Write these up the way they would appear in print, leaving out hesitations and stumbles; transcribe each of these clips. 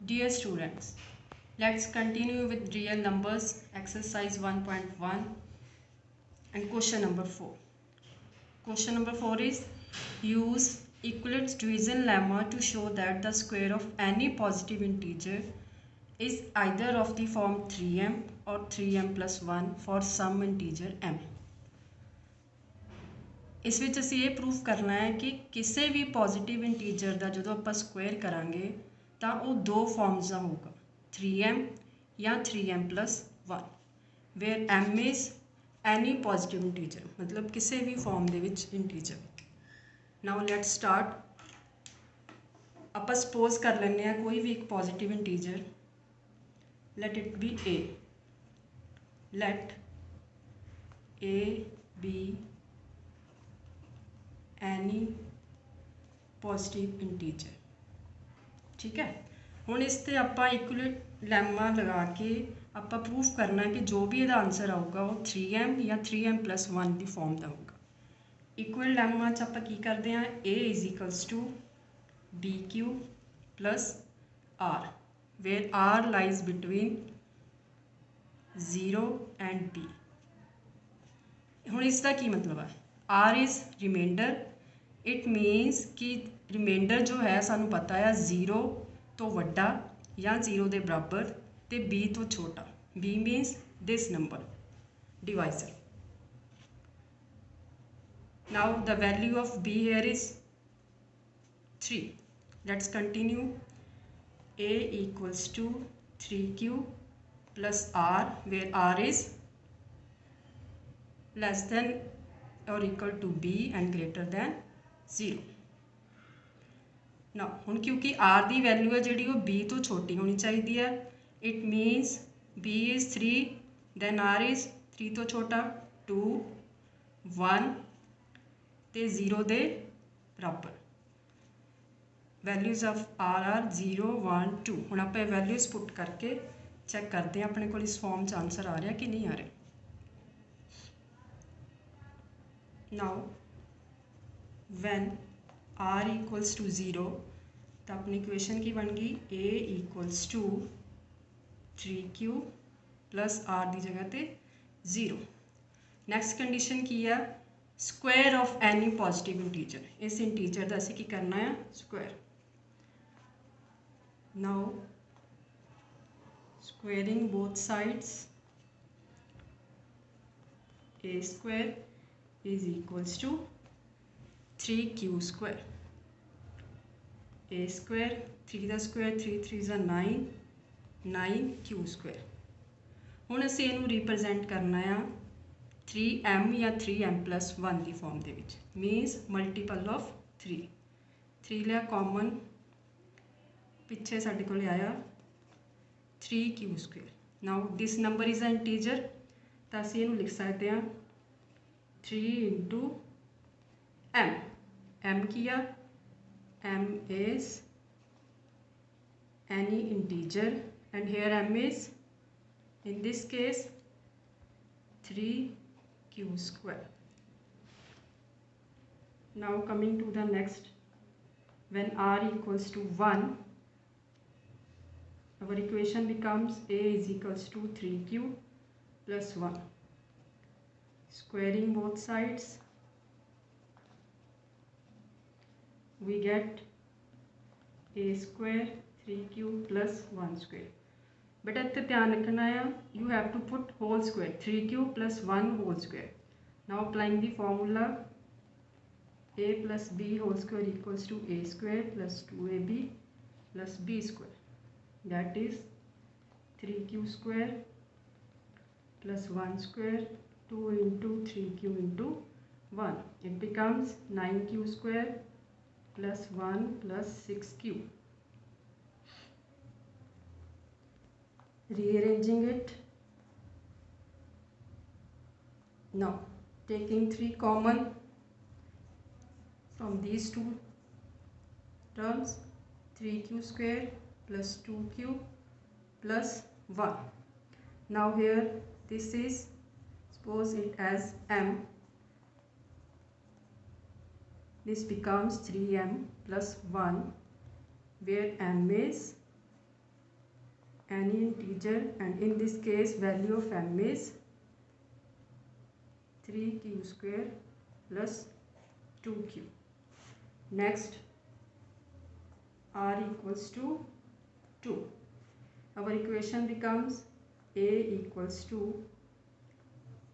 Dear students, let's continue with real numbers, exercise 1.1 and question number 4. Question number 4 is use Euclid's division lemma to show that the square of any positive integer is either of the form 3m or 3m plus 1 for some integer m. इस विच असीं ये proof करना है कि किसी भी positive integer का जो आप स्क्वायर करांगे तो वो दो फॉर्म्स का होगा 3m या 3m plus 1 where m is any positive integer मतलब किसी भी फॉर्म दे विच इंटीजर. Now let's start. आप सपोज कर लें कोई भी एक positive integer. Let it be a. Let a be any positive integer. ठीक है. हुण इस ते आपां यूक्लिड लैमा लगा के आपां प्रूफ करना है कि जो भी इहदा आंसर आऊगा वो 3m या 3m plus 1 की फॉर्म का होगा. यूक्लिड लैमा च आपां की करते हैं a is equals to b q plus r where r lies between 0 and b. हुण इसका की मतलब है r is remainder. It means कि रिमाइंडर जो है सानू पता है 0 तो वड्डा या 0 के बराबर तो b तो छोटा. b मीनस this number divisor. Now the value of b here is 3. Let's continue. a equals to 3q plus r where r is less than or equal to b and greater than 0. ना हुण क्योंकि are की value है जी वो B तो छोटी होनी चाहिए है. It means b is 3 then r is 3 तो छोटा 2 1 तो 0 के बराबर. Values of r 0 1 2. हुण आप वैल्यूज़ पुट करके चैक करते हैं अपने को इस फॉर्म च आंसर आ रहा कि नहीं आ रहा. Now when r equals to 0 तो अपनी इक्वेशन की बन गई a equals to 3q plus r की जगह पे 0. नैक्सट कंडीशन की है square of any positive integer. इस इंटीजर का असीं की करना है square. Now squaring both sides a square is equals to 3q square. a square 3 का स्क्वायर 3 3 9 9q स्क्वायर. हुण असीं इहनूं रिप्रजेंट करना है 3m या 3m plus 1 की फॉर्म दे विच. मीनस मल्टीपल ऑफ 3. 3 लिया कॉमन पिछे साडे कोल आया 3q square. Now this number is a integer तो असीं इहनूं लिख सकते हैं 3 इंटू m. m किया m is any integer and here m is in this case 3q square. Now coming to the next, when r equals to 1 our equation becomes a is equals to 3q plus 1. Squaring both sides we get a square 3q plus 1 square. But at the ध्यान रखना है you have to put whole square 3q plus 1 whole square. Now applying the formula a plus b whole square equals to a square plus 2ab plus b square. That is 3q square plus 1 square 2 into 3q into 1. It becomes 9q square plus 1 plus 6q. Rearranging it. Now taking 3 common from these two terms 3q square plus 2q plus 1. Now here this is suppose it as m. This becomes 3m plus 1 where m is any integer, and in this case value of m is 3q square plus 2q. Next, r equals to 2. Our equation becomes a equals to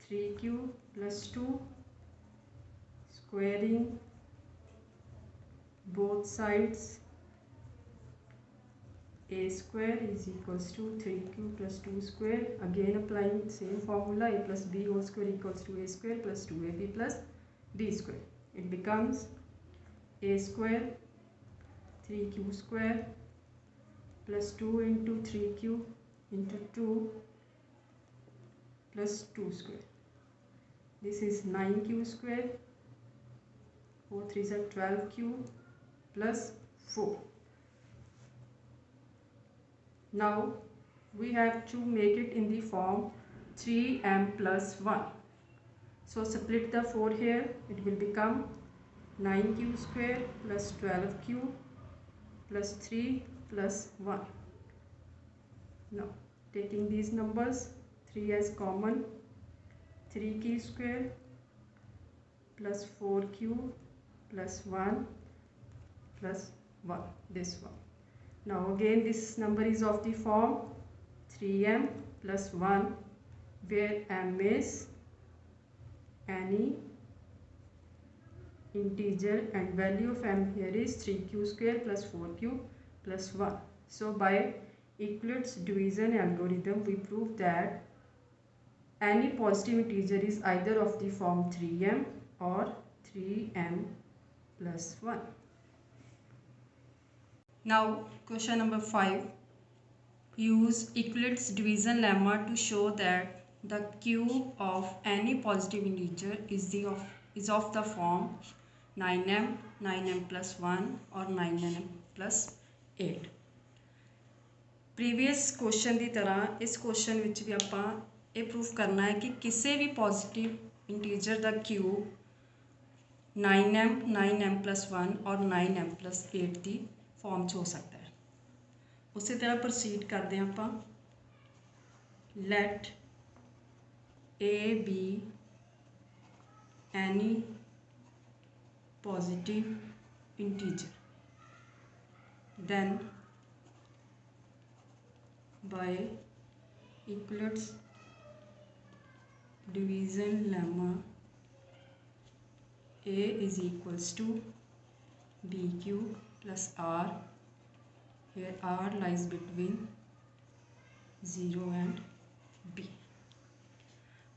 3q plus 2 squaring both sides. A square is equals to 3q plus 2 square. Again applying same formula, a plus b whole square equals to a square plus 2ab plus b square. It becomes a square 3q square plus 2 into 3q into 2 plus 2 square. This is 9q square, 4 3s are 12q plus 4. Now we have to make it in the form 3m plus 1. So split the 4 here, it will become 9q square plus 12q plus 3 plus 1. Now taking these numbers, 3 as common, 3q square plus 4q plus 1 plus 1, this one. Now again this number is of the form 3m plus 1, where m is any integer and value of m here is 3q square plus 4q plus 1. So by Euclid's division algorithm we prove that any positive integer is either of the form 3m or 3m plus 1. Now question number 5. Use Euclid's division lemma to show that the cube of any positive integer is of the form 9m, 9m plus 1 or 9m plus 8. Previous question ਦੀ ਤਰ੍ਹਾਂ ਇਸ question ਵਿੱਚ ਵੀ ਆਪਾਂ ਇਹ proof ਕਰਨਾ ਹੈ ਕਿ ਕਿਸੇ ਵੀ positive integer ਦਾ cube 9m, 9m plus 1 और 9m plus 8 ਦੀ फॉर्म च हो सकता है. उसी तरह प्रोसीड करते हैं आप. Let a be any positive integer, then by Euclid's division lemma a is equals to b cube plus r. Here r lies between 0 and b.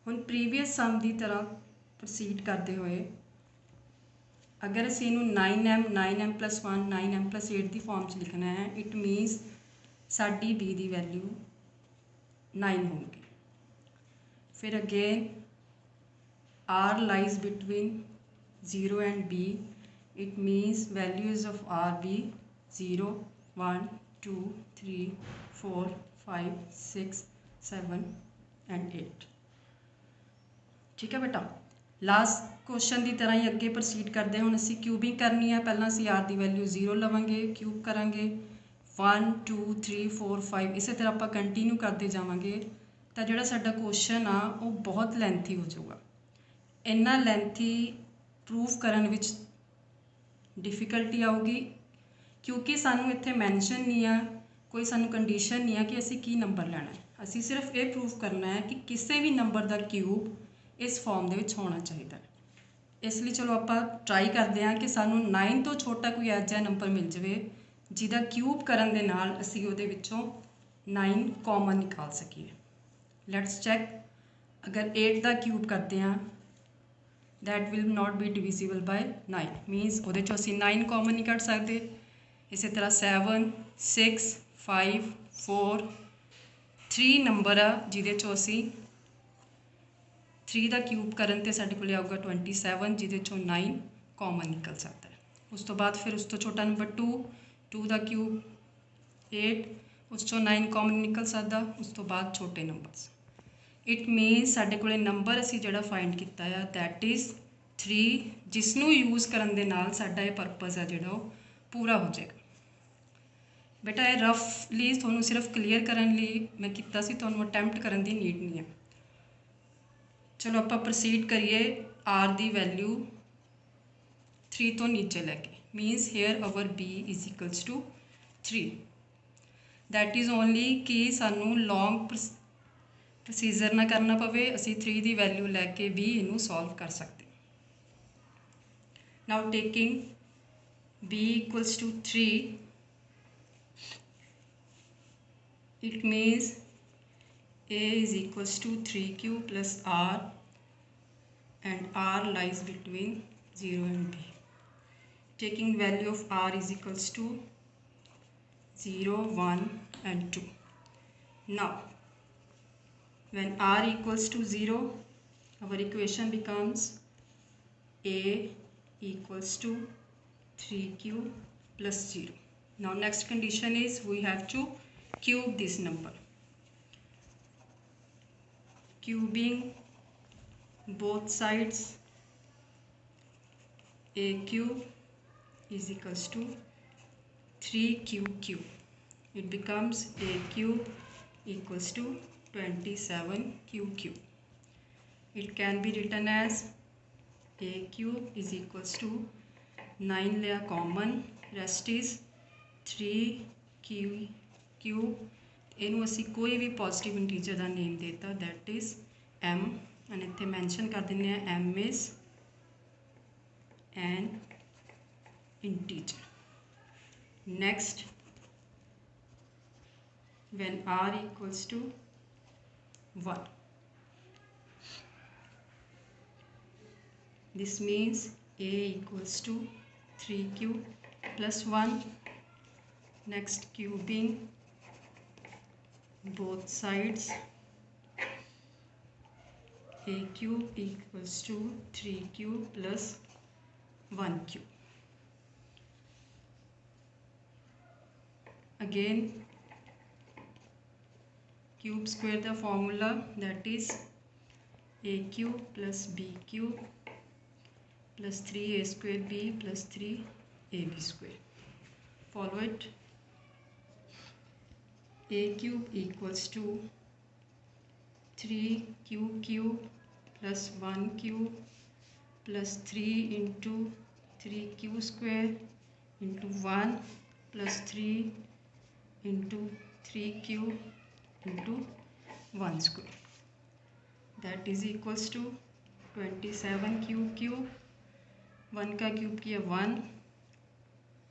ਹੁਣ प्रीवियस सम की तरह प्रोसीड करते हुए अगर असी इनू 9m 9m plus 1 9m plus 8 की form च लिखना है, इट मीनस साडी b की वैल्यू 9 होगी. फिर again r lies between 0 and b. It means values of r be 0, 1, 2, 3, 4, 5, 6, 7 and 8. ठीक है बेटा. लास्ट क्वेश्चन की तरह ही अगे प्रोसीड करते हैं. हुण असी क्यूबिंग करनी है. पहला असी r की वैल्यू 0 लवांगे, क्यूब करांगे 1 2 3 4 5 इस तरह आप कंटिन्यू करते जावांगे. तो जिहड़ा साडा क्वेश्चन आ वो बहुत लेंथी हो जाऊगा. इन्ना लेंथी प्रूफ करन विच डिफिकल्टी आऊगी क्योंकि सानू इत्थे मैंशन नहीं है, कोई सानू कंडीशन नहीं है कि असी की नंबर लेना है. असी सिर्फ ये प्रूफ करना है कि किसी भी नंबर का क्यूब इस फॉर्म दे विच होना चाहिए. इसलिए चलो आप ट्राई करते हैं कि सानू 9 तो छोटा कोई ऐसा जिहा नंबर मिल जाए जिहदा क्यूब करन दे नाल असी उहदे विचों 9 कॉमन निकाल सकीए. Let's check. अगर 8 का क्यूब करते हैं that will not be divisible by 9, means वो असी 9 कॉमन नहीं कट सकते. इस तरह 7 6 5 4 3 नंबर आ जिहदे चों असी 3 का क्यूब करन ते साडे कोल आऊगा 27 जिहदे चों 9 कॉमन निकल सकता है. उस तो बाद फिर उस तो छोटा नंबर 2 का क्यूब 8, उस चों 9 कॉमन निकल सकता. उस तो बाद छोटे नंबर्स. इट मीनस साडे कोले नंबर असी जिहड़ा फाइंड कीता है दैट इज़ 3, जिसनू यूज़ करन दे नाल साडा ये परपज़ है जिहड़ा पूरा हो जाएगा. बेटा ये रफली ਤੁਹਾਨੂੰ ਸਿਰਫ ਕਲੀਅਰ ਕਰਨ ਲਈ ਮੈਂ ਕੀਤਾ ਸੀ, ਤੁਹਾਨੂੰ ਅਟੈਂਪਟ ਕਰਨ ਦੀ ਨੀਡ ਨਹੀਂ ਹੈ। ਚਲੋ ਆਪਾਂ ਪ੍ਰੋਸੀਡ ਕਰੀਏ r ਦੀ ਵੈਲਿਊ 3 ਤੋਂ ਨੀਚੇ ਲੈ ਕੇ, means here our b is equals to 3। That is only कि सानू लॉन्ग प्रोसीजर ना करना पवे, असी 3 की वैल्यू लैके भी इनू सॉल्व कर सकते। Now taking b equals to 3, it means a is equals to 3q plus r and r lies between 0 and b. Taking value of r is equals to 0, 1 and 2. Now when r equals to 0, our equation becomes a equals to 3q plus 0. Now next condition is we have to cube this number. Cubing both sides, a cube is equals to 3q cube. It becomes a cube equals to 27q cube. It can be written as a cube is equals to 9 लिया common, rest is 3q cube. इनू असी कोई भी positive integer का name देता, that is m, and इत्थे mention कर देने m is an integer. Next, when r equals to 1, this means a equals to 3q plus 1. Next, cubing both sides, a cube equals to 3q plus 1q. Again cube square the formula, that is a cube plus b cube plus 3a square b plus 3ab square. Follow it. A cube equals to 3q cube plus 1 cube plus 3 into 3q square into 1 plus 3 into 3q into 1 square, that is equals to 27q cube, 1 का cube किया 1,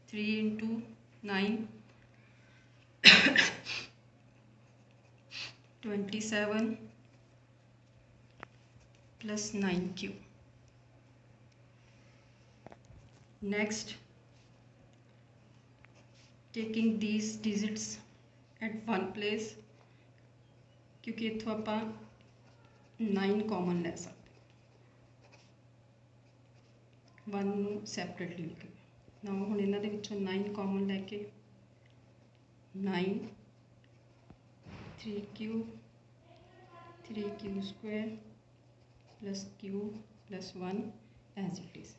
3 into 9 27 plus 9q. Next, taking these digits at one place, क्योंकि इत्थों आपां 9 common ले सकते, 1 नूं सैपरेटली लिख के। ना हुण इन्हां दे विचों 9 कॉमन लैके 9 3q square plus q plus 1 as it is.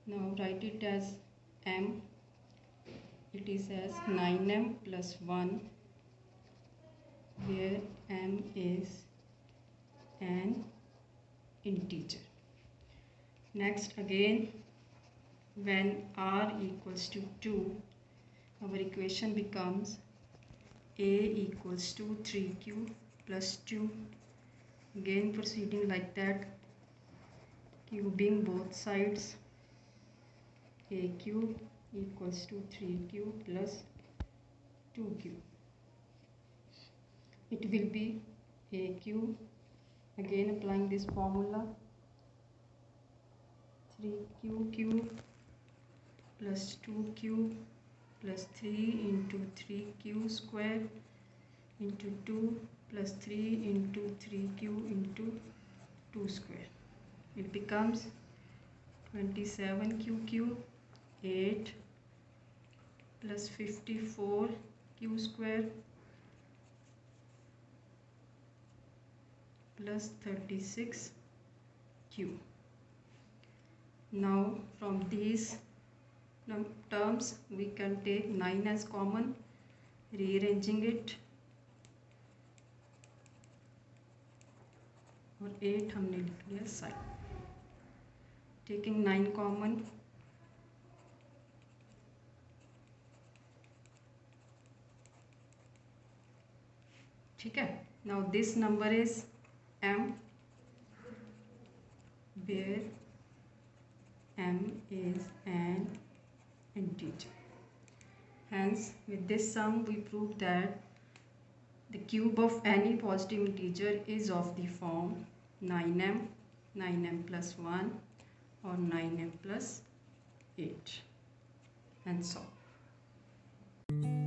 Now write it as m. It is as 9m plus 1, where m is an integer. Next, again when r equals to 2, our equation becomes a equals to 3q plus 2. Again proceeding like that, cubing both sides, a cube equals to 3q plus 2q. It will be a cube, again applying this formula, 3q cube plus 2q plus 3 into 3q square into 2 plus 3 into 3q into 2 square. It becomes 27q cube, 8 plus 54q square plus 36q. Now from these terms, we can take 9 as common, rearranging it, और 8 हमने लिख लिया side, taking 9 common, ठीक है. Now this number is m, where m is an integer. Hence, with this sum we prove that the cube of any positive integer is of the form 9m, 9m plus 1 or 9m plus 8, and so on.